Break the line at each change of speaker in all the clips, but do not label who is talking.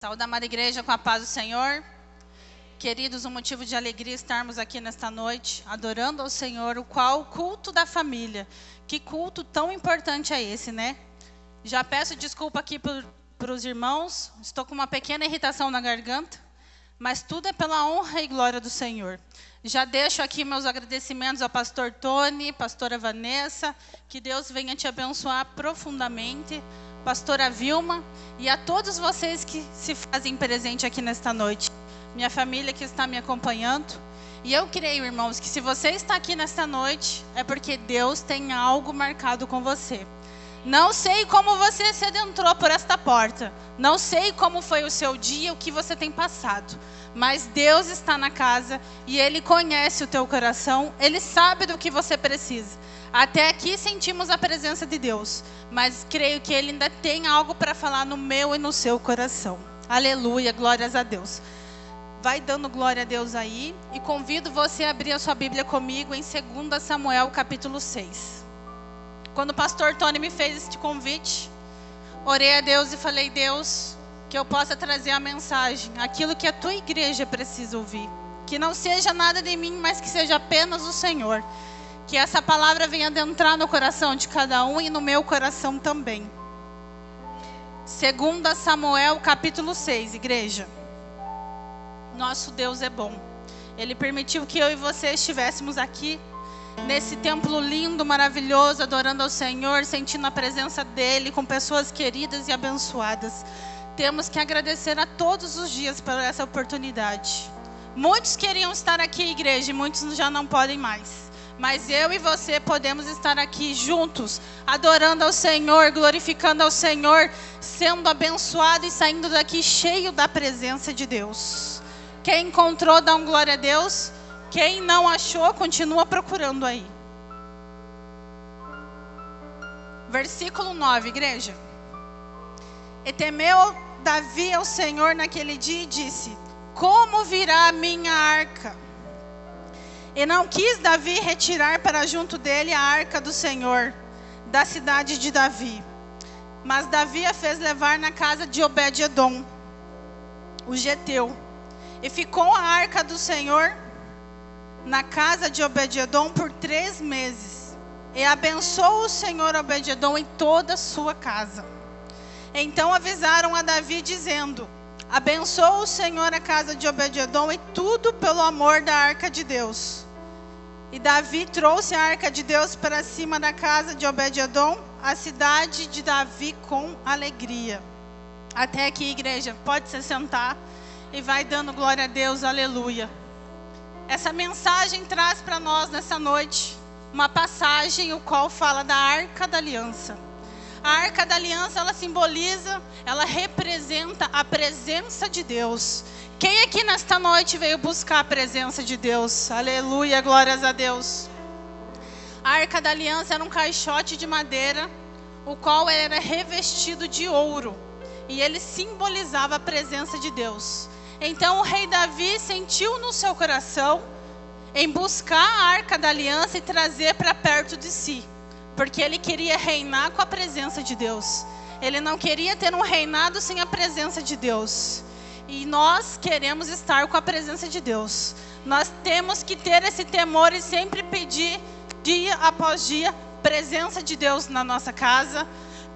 Saúde, amada igreja, com a paz do Senhor. Queridos, um motivo de alegria estarmos aqui nesta noite, adorando ao Senhor, o qual o culto da família. Que culto tão importante é esse, né? Já peço desculpa aqui para os irmãos, estou com uma pequena irritação na garganta, mas tudo é pela honra e glória do Senhor. Já deixo aqui meus agradecimentos ao pastor Tony, pastora Vanessa, que Deus venha te abençoar profundamente, pastora Vilma, e a todos vocês que se fazem presente aqui nesta noite. Minha família que está me acompanhando. E eu creio, irmãos, que se você está aqui nesta noite, é porque Deus tem algo marcado com você. Não sei como você se adentrou por esta porta. Não sei como foi o seu dia, o que você tem passado. Mas Deus está na casa e Ele conhece o teu coração. Ele sabe do que você precisa. Até aqui sentimos a presença de Deus. Mas creio que Ele ainda tem algo para falar no meu e no seu coração. Aleluia, glórias a Deus. Vai dando glória a Deus aí. E convido você a abrir a sua Bíblia comigo em 2 Samuel capítulo 6. Quando o pastor Tony me fez este convite, orei a Deus e falei: Deus, que eu possa trazer a mensagem, aquilo que a tua igreja precisa ouvir. Que não seja nada de mim, mas que seja apenas o Senhor. Que essa palavra venha adentrar no coração de cada um e no meu coração também. 2 Samuel capítulo 6, igreja. Nosso Deus é bom. Ele permitiu que eu e você estivéssemos aqui, nesse templo lindo, maravilhoso, adorando ao Senhor, sentindo a presença dEle, com pessoas queridas e abençoadas. Temos que agradecer a todos os dias por essa oportunidade. Muitos queriam estar aqui, igreja, e muitos já não podem mais. Mas eu e você podemos estar aqui juntos, adorando ao Senhor, glorificando ao Senhor, sendo abençoado e saindo daqui cheio da presença de Deus. Quem encontrou, dá um glória a Deus. Quem não achou, continua procurando aí. Versículo 9, igreja. E temeu Davi ao Senhor naquele dia e disse: como virá a minha arca? E não quis Davi retirar para junto dele a arca do Senhor, da cidade de Davi. Mas Davi a fez levar na casa de Obed-edom, o geteu. E ficou a arca do Senhor na casa de Obed-edom por 3 meses. E abençoou o Senhor Obed-edom em toda a sua casa. Então avisaram a Davi dizendo: abençoa o Senhor a casa de Obed-edom, e tudo pelo amor da arca de Deus. E Davi trouxe a arca de Deus para cima da casa de Obed-edom, a cidade de Davi, com alegria. Até aqui, igreja, pode se sentar e vai dando glória a Deus, aleluia. Essa mensagem traz para nós nessa noite uma passagem, o qual fala da Arca da Aliança. A Arca da Aliança, ela simboliza, ela representa a presença de Deus. Quem aqui nesta noite veio buscar a presença de Deus? Aleluia, glórias a Deus. A Arca da Aliança era um caixote de madeira, o qual era revestido de ouro. E ele simbolizava a presença de Deus. Então o rei Davi sentiu no seu coração em buscar a Arca da Aliança e trazer para perto de si. Porque ele queria reinar com a presença de Deus. Ele não queria ter um reinado sem a presença de Deus. E nós queremos estar com a presença de Deus. Nós temos que ter esse temor e sempre pedir, dia após dia, presença de Deus na nossa casa,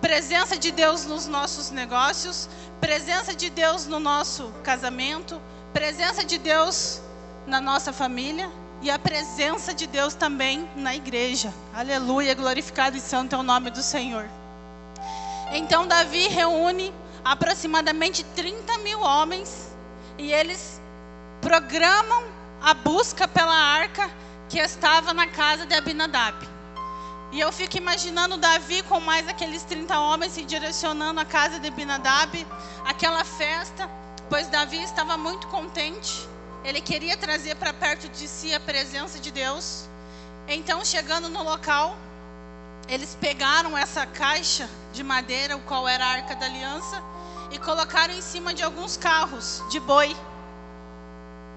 presença de Deus nos nossos negócios, presença de Deus no nosso casamento, presença de Deus na nossa família e a presença de Deus também na igreja. Aleluia, glorificado e santo é o nome do Senhor. Então Davi reúne aproximadamente 30 mil homens e eles programam a busca pela arca que estava na casa de Abinadab. E eu fico imaginando Davi com mais aqueles 30 homens se direcionando à casa de Abinadab, aquela festa, pois Davi estava muito contente. Ele queria trazer para perto de si a presença de Deus. Então, chegando no local, eles pegaram essa caixa de madeira, o qual era a Arca da Aliança, e colocaram em cima de alguns carros de boi,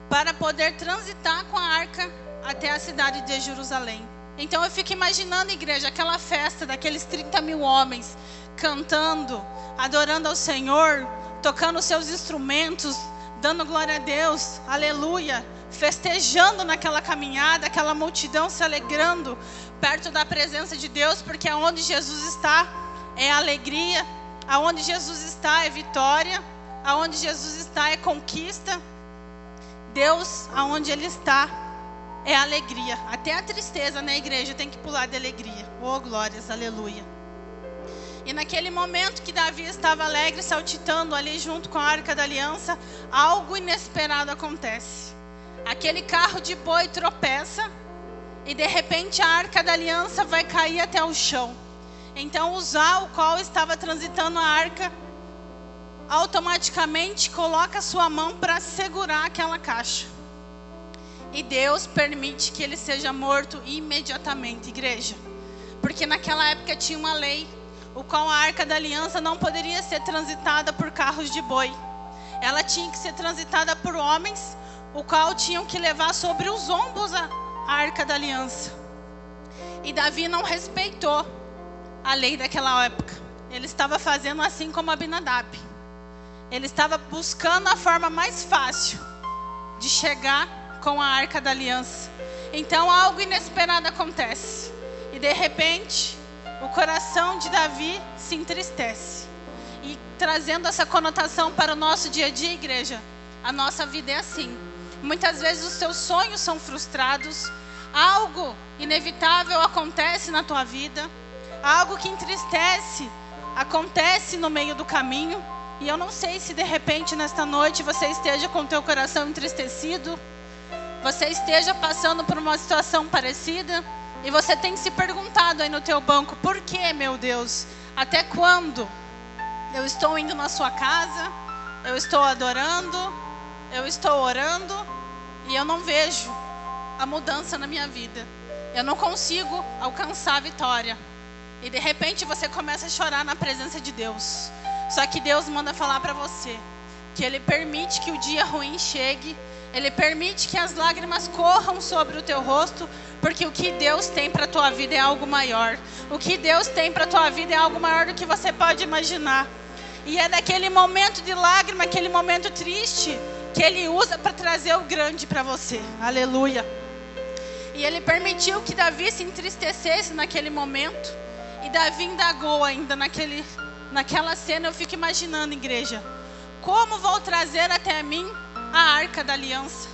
para poder transitar com a arca até a cidade de Jerusalém. Então eu fico imaginando, igreja, aquela festa daqueles 30 mil homens, cantando, adorando ao Senhor, tocando seus instrumentos, dando glória a Deus, aleluia, festejando naquela caminhada, aquela multidão se alegrando perto da presença de Deus, porque aonde Jesus está é alegria, aonde Jesus está é vitória, aonde Jesus está é conquista. Deus, aonde Ele está, é alegria. Até a tristeza na igreja tem que pular de alegria. Oh, glórias, aleluia. E naquele momento que Davi estava alegre, saltitando ali junto com a Arca da Aliança, algo inesperado acontece. Aquele carro de boi tropeça e de repente a Arca da Aliança vai cair até o chão. Então Uzá, o qual estava transitando a arca, automaticamente coloca sua mão para segurar aquela caixa. E Deus permite que ele seja morto imediatamente, igreja. Porque naquela época tinha uma lei, o qual a Arca da Aliança não poderia ser transitada por carros de boi. Ela tinha que ser transitada por homens, o qual tinham que levar sobre os ombros a Arca da Aliança. E Davi não respeitou a lei daquela época. Ele estava fazendo assim como Abinadab. Ele estava buscando a forma mais fácil de chegar com a Arca da Aliança. Então algo inesperado acontece. E de repente, o coração de Davi se entristece. E trazendo essa conotação para o nosso dia a dia, igreja, a nossa vida é assim. Muitas vezes os seus sonhos são frustrados, algo inevitável acontece na tua vida, algo que entristece acontece no meio do caminho. E eu não sei se de repente nesta noite você esteja com o teu coração entristecido, você esteja passando por uma situação parecida e você tem se perguntado aí no teu banco: por que, meu Deus? Até quando? Eu estou indo na sua casa, eu estou adorando, eu estou orando e eu não vejo a mudança na minha vida. Eu não consigo alcançar a vitória. E de repente você começa a chorar na presença de Deus. Só que Deus manda falar para você que Ele permite que o dia ruim chegue, Ele permite que as lágrimas corram sobre o teu rosto, porque o que Deus tem para a tua vida é algo maior. O que Deus tem para a tua vida é algo maior do que você pode imaginar. E é daquele momento de lágrima, aquele momento triste, que Ele usa para trazer o grande para você. Aleluia. E Ele permitiu que Davi se entristecesse naquele momento. E Davi indagou ainda naquela cena. Eu fico imaginando, igreja, como vou trazer até mim a Arca da Aliança?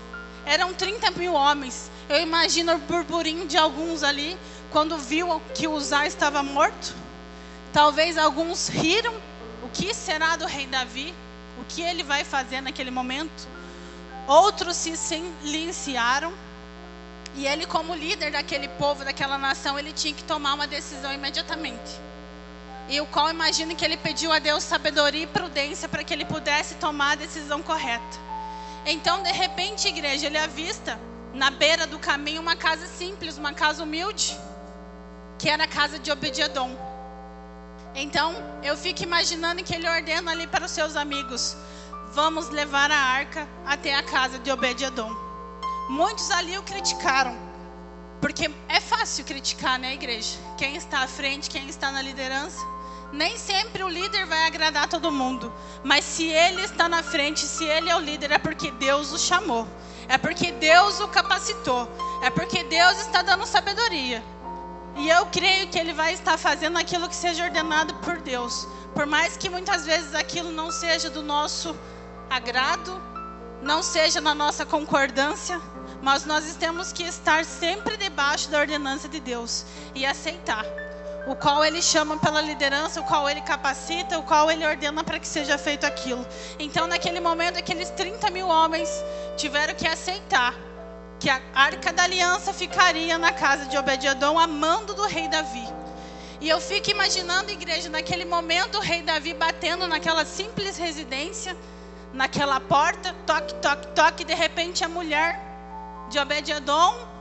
Eram 30 mil homens. Eu imagino o burburinho de alguns ali, quando viu que Uzá estava morto. Talvez alguns riram. O que será do rei Davi? O que ele vai fazer naquele momento? Outros se silenciaram. E ele, como líder daquele povo, daquela nação, ele tinha que tomar uma decisão imediatamente. E o qual imagino que ele pediu a Deus sabedoria e prudência para que ele pudesse tomar a decisão correta. Então, de repente, igreja, ele avista na beira do caminho uma casa simples, uma casa humilde, que era a casa de Obed-edom. Então, eu fico imaginando que ele ordena ali para os seus amigos: vamos levar a arca até a casa de Obed-edom. Muitos ali o criticaram, porque é fácil criticar, né, igreja? Quem está à frente, quem está na liderança. Nem sempre o líder vai agradar todo mundo, mas se ele está na frente, se ele é o líder, é porque Deus o chamou, é porque Deus o capacitou, é porque Deus está dando sabedoria. E eu creio que ele vai estar fazendo aquilo que seja ordenado por Deus, por mais que muitas vezes aquilo não seja do nosso agrado, não seja na nossa concordância, mas nós temos que estar sempre debaixo da ordenança de Deus e aceitar o qual Ele chama pela liderança, o qual Ele capacita, o qual Ele ordena para que seja feito aquilo. Então, naquele momento, aqueles 30 mil homens tiveram que aceitar que a Arca da Aliança ficaria na casa de Obed-edom, a mando do rei Davi. E eu fico imaginando, igreja, naquele momento, o rei Davi batendo naquela simples residência, naquela porta, toque, toque, toque, de repente a mulher de Obed-edom,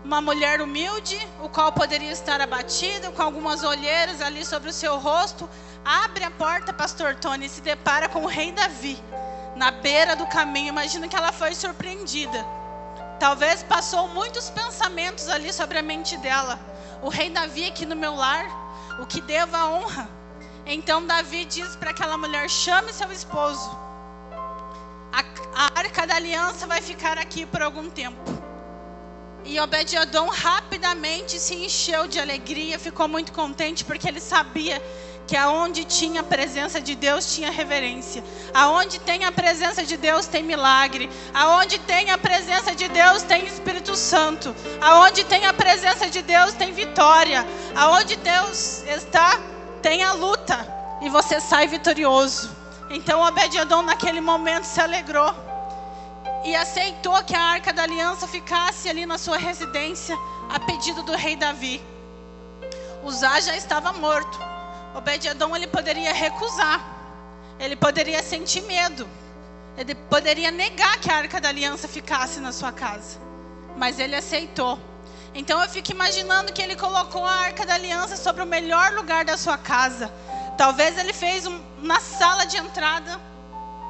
uma mulher humilde, o qual poderia estar abatida, com algumas olheiras ali sobre o seu rosto, abre a porta, pastor Tony, e se depara com o rei Davi, na beira do caminho. Imagino que ela foi surpreendida. Talvez passou muitos pensamentos ali sobre a mente dela. O rei Davi aqui no meu lar, o que devo a honra. Então Davi diz para aquela mulher: chame seu esposo. A arca da aliança vai ficar aqui por algum tempo. E Obed-Edom rapidamente se encheu de alegria, ficou muito contente, porque ele sabia que aonde tinha a presença de Deus, tinha reverência. Aonde tem a presença de Deus, tem milagre. Aonde tem a presença de Deus, tem Espírito Santo. Aonde tem a presença de Deus, tem vitória. Aonde Deus está, tem a luta. E você sai vitorioso. Então Obed-Edom naquele momento se alegrou e aceitou que a arca da aliança ficasse ali na sua residência, a pedido do rei Davi. Uzá já estava morto. Obed-Edom, ele poderia recusar, ele poderia sentir medo, ele poderia negar que a arca da aliança ficasse na sua casa, mas ele aceitou. Então eu fico imaginando que ele colocou a arca da aliança sobre o melhor lugar da sua casa. Talvez ele fez na sala de entrada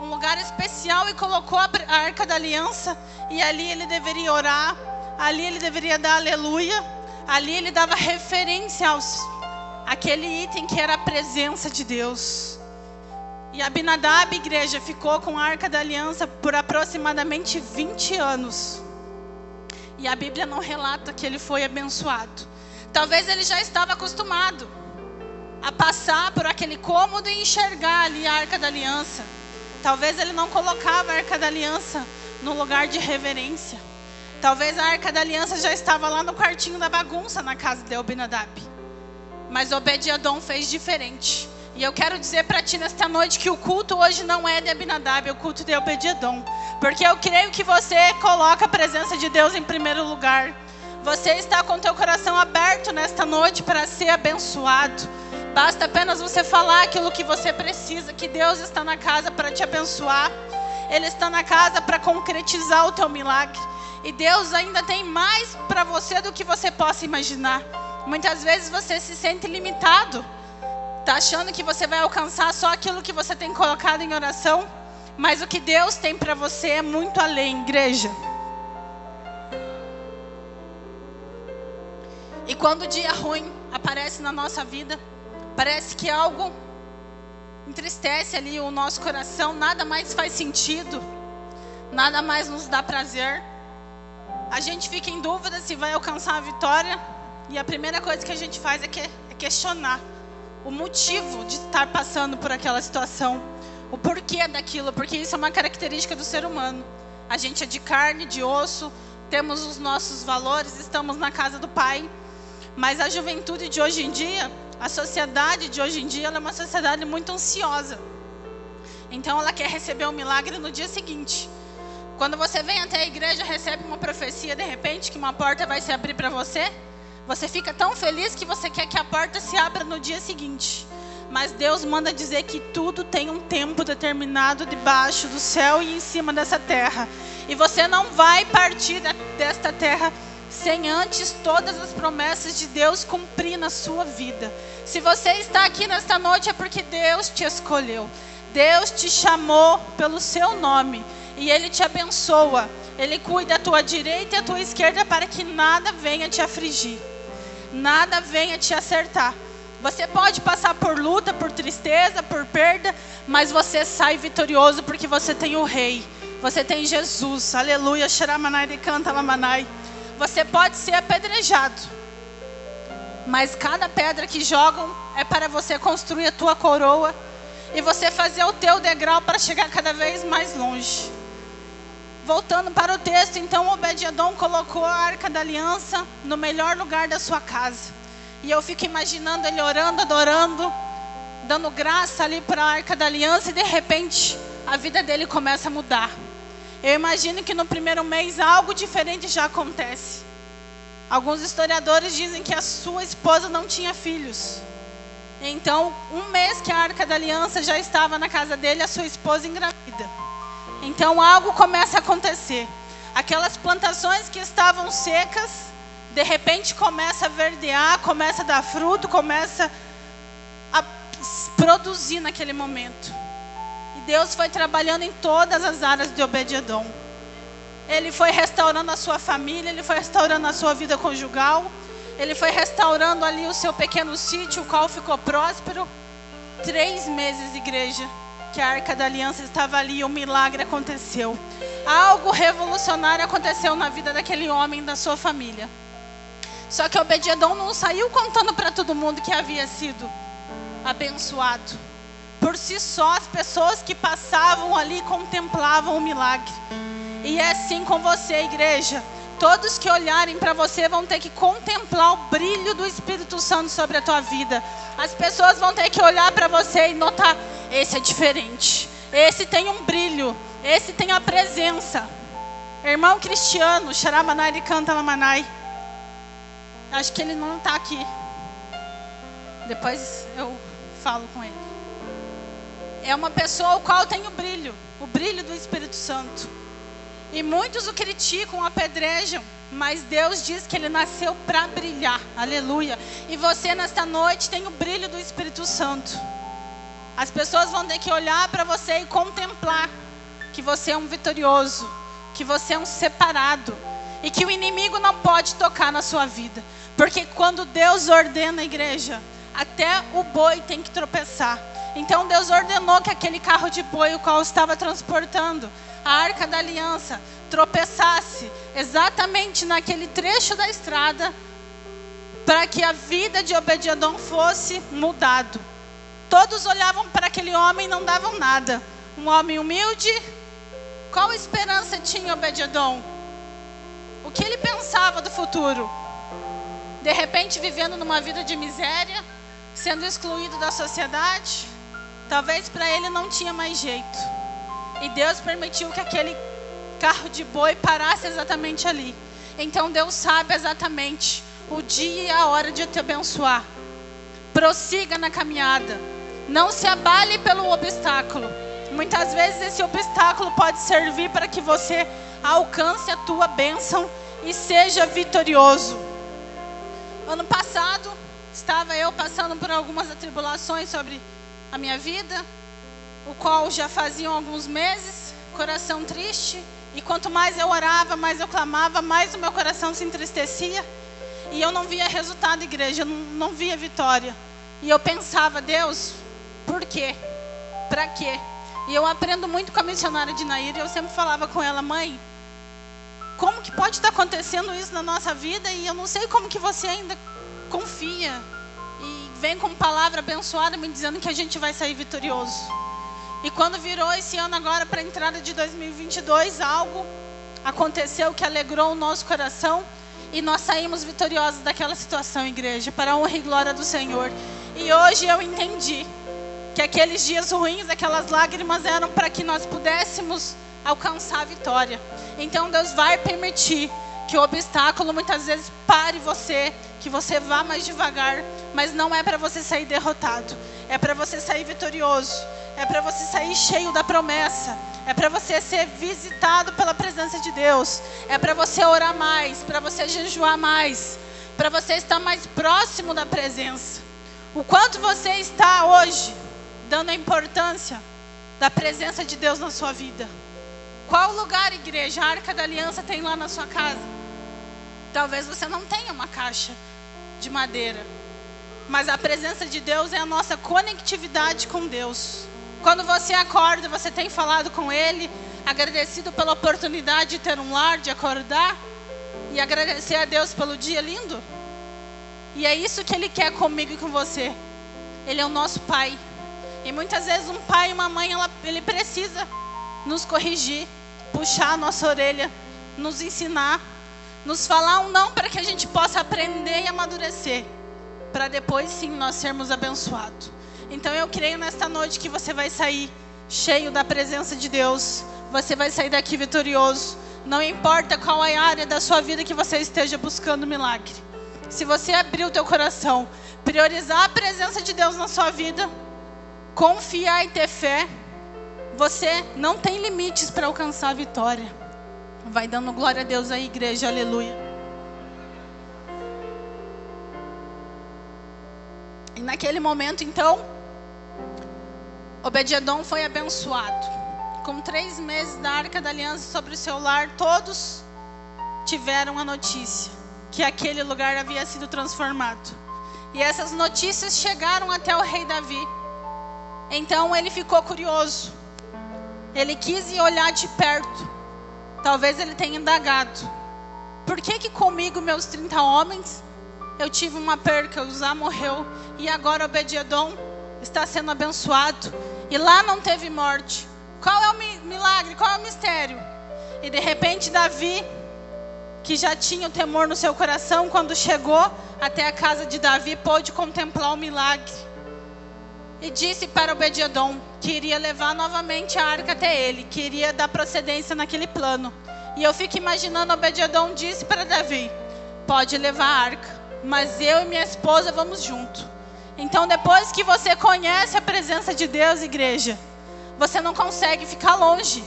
um lugar especial e colocou a arca da aliança, e ali ele deveria orar, ali ele deveria dar aleluia, ali ele dava referência àquele item que era a presença de Deus. E Abinadab, igreja, ficou com a arca da aliança por aproximadamente 20 anos. E a Bíblia não relata que ele foi abençoado. Talvez ele já estava acostumado a passar por aquele cômodo e enxergar ali a arca da aliança. Talvez ele não colocava a arca da aliança no lugar de reverência. Talvez a arca da aliança já estava lá no quartinho da bagunça na casa de Abinadab. Mas Obed-Edom fez diferente. E eu quero dizer para ti nesta noite que o culto hoje não é de Abinadab, é o culto de Obed-Edom. Porque eu creio que você coloca a presença de Deus em primeiro lugar. Você está com teu coração aberto nesta noite para ser abençoado. Basta apenas você falar aquilo que você precisa, que Deus está na casa para te abençoar. Ele está na casa para concretizar o teu milagre. E Deus ainda tem mais para você do que você possa imaginar. Muitas vezes você se sente limitado. Está achando que você vai alcançar só aquilo que você tem colocado em oração. Mas o que Deus tem para você é muito além, igreja. E quando o dia ruim aparece na nossa vida, parece que algo entristece ali o nosso coração, nada mais faz sentido, nada mais nos dá prazer. A gente fica em dúvida se vai alcançar a vitória, e a primeira coisa que a gente faz é questionar o motivo de estar passando por aquela situação, o porquê daquilo, porque isso é uma característica do ser humano. A gente é de carne, de osso, temos os nossos valores, estamos na casa do Pai, mas a juventude de hoje em dia, a sociedade de hoje em dia, ela é uma sociedade muito ansiosa. Então ela quer receber um milagre no dia seguinte. Quando você vem até a igreja, recebe uma profecia de repente que uma porta vai se abrir para você, você fica tão feliz que você quer que a porta se abra no dia seguinte. Mas Deus manda dizer que tudo tem um tempo determinado debaixo do céu e em cima dessa terra. E você não vai partir desta terra sem antes todas as promessas de Deus cumprir na sua vida. Se você está aqui nesta noite é porque Deus te escolheu. Deus te chamou pelo seu nome e Ele te abençoa. Ele cuida a tua direita e a tua esquerda para que nada venha te afligir, nada venha te acertar. Você pode passar por luta, por tristeza, por perda, mas você sai vitorioso porque você tem o Rei. Você tem Jesus. Aleluia. Xaramanai de canta lamanai. Você pode ser apedrejado, mas cada pedra que jogam é para você construir a tua coroa e você fazer o teu degrau para chegar cada vez mais longe. Voltando para o texto, então Obed-Edom colocou a arca da aliança no melhor lugar da sua casa. E eu fico imaginando ele orando, adorando, dando graça ali para a arca da aliança, e de repente a vida dele começa a mudar. Eu imagino que no primeiro mês algo diferente já acontece. Alguns historiadores dizem que a sua esposa não tinha filhos. Então, um mês que a arca da aliança já estava na casa dele, a sua esposa engravida. Então algo começa a acontecer. Aquelas plantações que estavam secas, de repente começa a verdear, começa a dar fruto, começa a produzir naquele momento. E Deus foi trabalhando em todas as áreas de Obed-Edom. Ele foi restaurando a sua família, ele foi restaurando a sua vida conjugal, ele foi restaurando ali o seu pequeno sítio, o qual ficou próspero. 3 meses, igreja, que a Arca da Aliança estava ali e um milagre aconteceu. Algo revolucionário aconteceu na vida daquele homem e da sua família. Só que Obed-Edom não saiu contando para todo mundo que havia sido abençoado. Por si só, as pessoas que passavam ali contemplavam o milagre. E é assim com você, igreja. Todos que olharem para você vão ter que contemplar o brilho do Espírito Santo sobre a tua vida. As pessoas vão ter que olhar para você e notar: esse é diferente, esse tem um brilho, esse tem a presença. Irmão Cristiano, Xaramanai, ele canta Lamanai. Acho que ele não está aqui. Depois eu falo com ele. É uma pessoa ao qual tem o brilho do Espírito Santo. E muitos o criticam, o apedrejam, mas Deus diz que ele nasceu para brilhar. Aleluia. E você nesta noite tem o brilho do Espírito Santo. As pessoas vão ter que olhar para você e contemplar que você é um vitorioso, que você é um separado, e que o inimigo não pode tocar na sua vida. Porque quando Deus ordena a igreja, até o boi tem que tropeçar. Então Deus ordenou que aquele carro de boi, o qual estava transportando a Arca da Aliança, tropeçasse exatamente naquele trecho da estrada, para que a vida de Obed-Edom fosse mudado. Todos olhavam para aquele homem e não davam nada. Um homem humilde. Qual esperança tinha Obed-Edom? O que ele pensava do futuro? De repente vivendo numa vida de miséria, sendo excluído da sociedade. Talvez para ele não tinha mais jeito. E Deus permitiu que aquele carro de boi parasse exatamente ali. Então Deus sabe exatamente o dia e a hora de te abençoar. Prossiga na caminhada. Não se abale pelo obstáculo. Muitas vezes esse obstáculo pode servir para que você alcance a tua bênção e seja vitorioso. Ano passado, estava eu passando por algumas atribulações sobre a minha vida, o qual já faziam alguns meses, coração triste. E quanto mais eu orava, mais eu clamava, mais o meu coração se entristecia. E eu não via resultado, igreja, eu não via vitória. E eu pensava: Deus, por quê? Pra quê? E eu aprendo muito com a missionária de Nair, e eu sempre falava com ela: mãe, como que pode estar acontecendo isso na nossa vida? E eu não sei como que você ainda confia e vem com palavra abençoada me dizendo que a gente vai sair vitorioso. E quando virou esse ano agora para a entrada de 2022, algo aconteceu que alegrou o nosso coração e nós saímos vitoriosos daquela situação, igreja, para a honra e glória do Senhor. E hoje eu entendi que aqueles dias ruins, aquelas lágrimas eram para que nós pudéssemos alcançar a vitória. Então Deus vai permitir que o obstáculo muitas vezes pare você, que você vá mais devagar, mas não é para você sair derrotado, é para você sair vitorioso, é para você sair cheio da promessa, é para você ser visitado pela presença de Deus, é para você orar mais, para você jejuar mais, para você estar mais próximo da presença. O quanto você está hoje dando a importância da presença de Deus na sua vida? Qual lugar, igreja, a Arca da Aliança tem lá na sua casa? Talvez você não tenha uma caixa de madeira, mas a presença de Deus é a nossa conectividade com Deus. Quando você acorda, você tem falado com Ele, agradecido pela oportunidade de ter um lar, de acordar e agradecer a Deus pelo dia lindo? E é isso que Ele quer comigo e com você. Ele é o nosso Pai. E muitas vezes um pai e uma mãe, ele precisa nos corrigir, puxar a nossa orelha, nos ensinar, nos falar um não para que a gente possa aprender e amadurecer, para depois sim nós sermos abençoados. Então eu creio nesta noite que você vai sair cheio da presença de Deus, você vai sair daqui vitorioso. Não importa qual é a área da sua vida que você esteja buscando milagre. Se você abrir o teu coração, priorizar a presença de Deus na sua vida, confiar e ter fé, você não tem limites para alcançar a vitória. Vai dando glória a Deus aí, igreja, aleluia. E naquele momento, então, Obed-Edom foi abençoado. Com 3 meses da Arca da Aliança sobre o seu lar, todos tiveram a notícia que aquele lugar havia sido transformado. E essas notícias chegaram até o rei Davi. Então ele ficou curioso. Ele quis ir olhar de perto. Talvez ele tenha indagado: por que comigo, meus 30 homens, eu tive uma perca, Uzá morreu, e agora Obed-edom está sendo abençoado, e lá não teve morte? Qual é o milagre? Qual é o mistério? E de repente Davi, que já tinha o temor no seu coração, quando chegou até a casa de Davi, pôde contemplar o milagre. E disse para Obed-edom que iria levar novamente a arca até ele, que iria dar procedência naquele plano. E eu fico imaginando, Obed-edom disse para Davi: pode levar a arca, mas eu e minha esposa vamos junto. Então, depois que você conhece a presença de Deus, igreja, você não consegue ficar longe.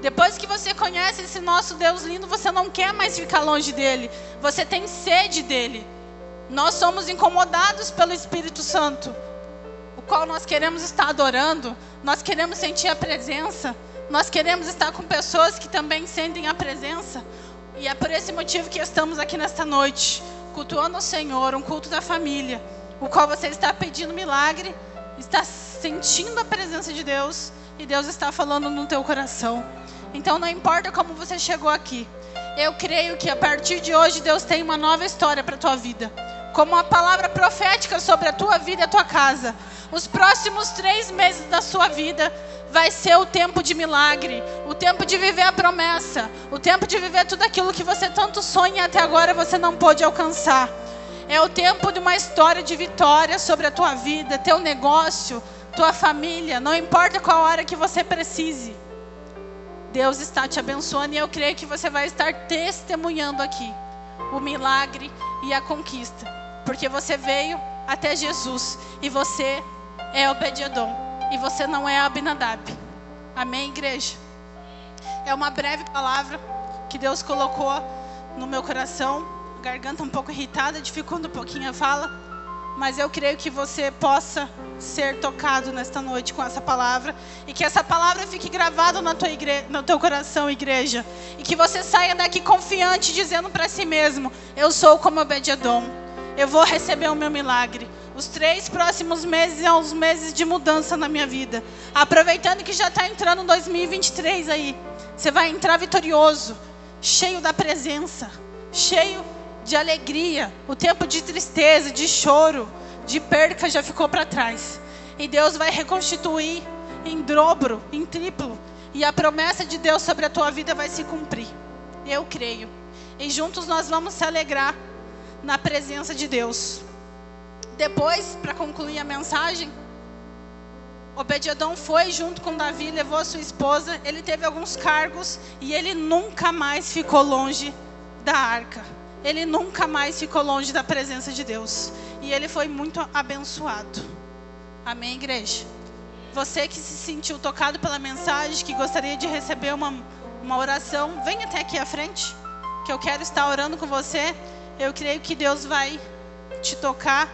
Depois que você conhece esse nosso Deus lindo, você não quer mais ficar longe dele. Você tem sede dele. Nós somos incomodados pelo Espírito Santo, o qual nós queremos estar adorando. Nós queremos sentir a presença. Nós queremos estar com pessoas que também sentem a presença. E é por esse motivo que estamos aqui nesta noite, cultuando o Senhor, um culto da família, o qual você está pedindo milagre, está sentindo a presença de Deus, e Deus está falando no teu coração. Então não importa como você chegou aqui, eu creio que a partir de hoje Deus tem uma nova história para a tua vida, como uma palavra profética sobre a tua vida e a tua casa. Os próximos 3 meses da sua vida vai ser o tempo de milagre, o tempo de viver a promessa, o tempo de viver tudo aquilo que você tanto sonha e até agora você não pôde alcançar. É o tempo de uma história de vitória sobre a tua vida, teu negócio, tua família. Não importa qual hora que você precise, Deus está te abençoando, e eu creio que você vai estar testemunhando aqui o milagre e a conquista, porque você veio até Jesus, e você é Obed-edom, e você não é Abinadab. Amém, igreja? É uma breve palavra que Deus colocou no meu coração. Garganta um pouco irritada, dificulta um pouquinho a fala, mas eu creio que você possa ser tocado nesta noite com essa palavra, e que essa palavra fique gravada no teu coração, igreja, e que você saia daqui confiante, dizendo para si mesmo: eu sou como Obed-edom, eu vou receber o meu milagre. Os 3 próximos meses são os meses de mudança na minha vida. Aproveitando que já está entrando 2023 aí, você vai entrar vitorioso, cheio da presença, cheio de alegria. O tempo de tristeza, de choro, de perca já ficou para trás. E Deus vai reconstituir em dobro, em triplo. E a promessa de Deus sobre a tua vida vai se cumprir. Eu creio. E juntos nós vamos se alegrar na presença de Deus. Depois, para concluir a mensagem, Obed-edom foi junto com Davi, levou a sua esposa. Ele teve alguns cargos e ele nunca mais ficou longe da arca. Ele nunca mais ficou longe da presença de Deus. E ele foi muito abençoado. Amém, igreja? Você que se sentiu tocado pela mensagem, que gostaria de receber uma oração, vem até aqui à frente, que eu quero estar orando com você. Eu creio que Deus vai te tocar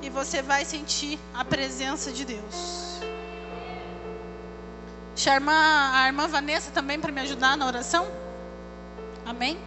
e você vai sentir a presença de Deus. Deixa a irmã Vanessa também para me ajudar na oração. Amém?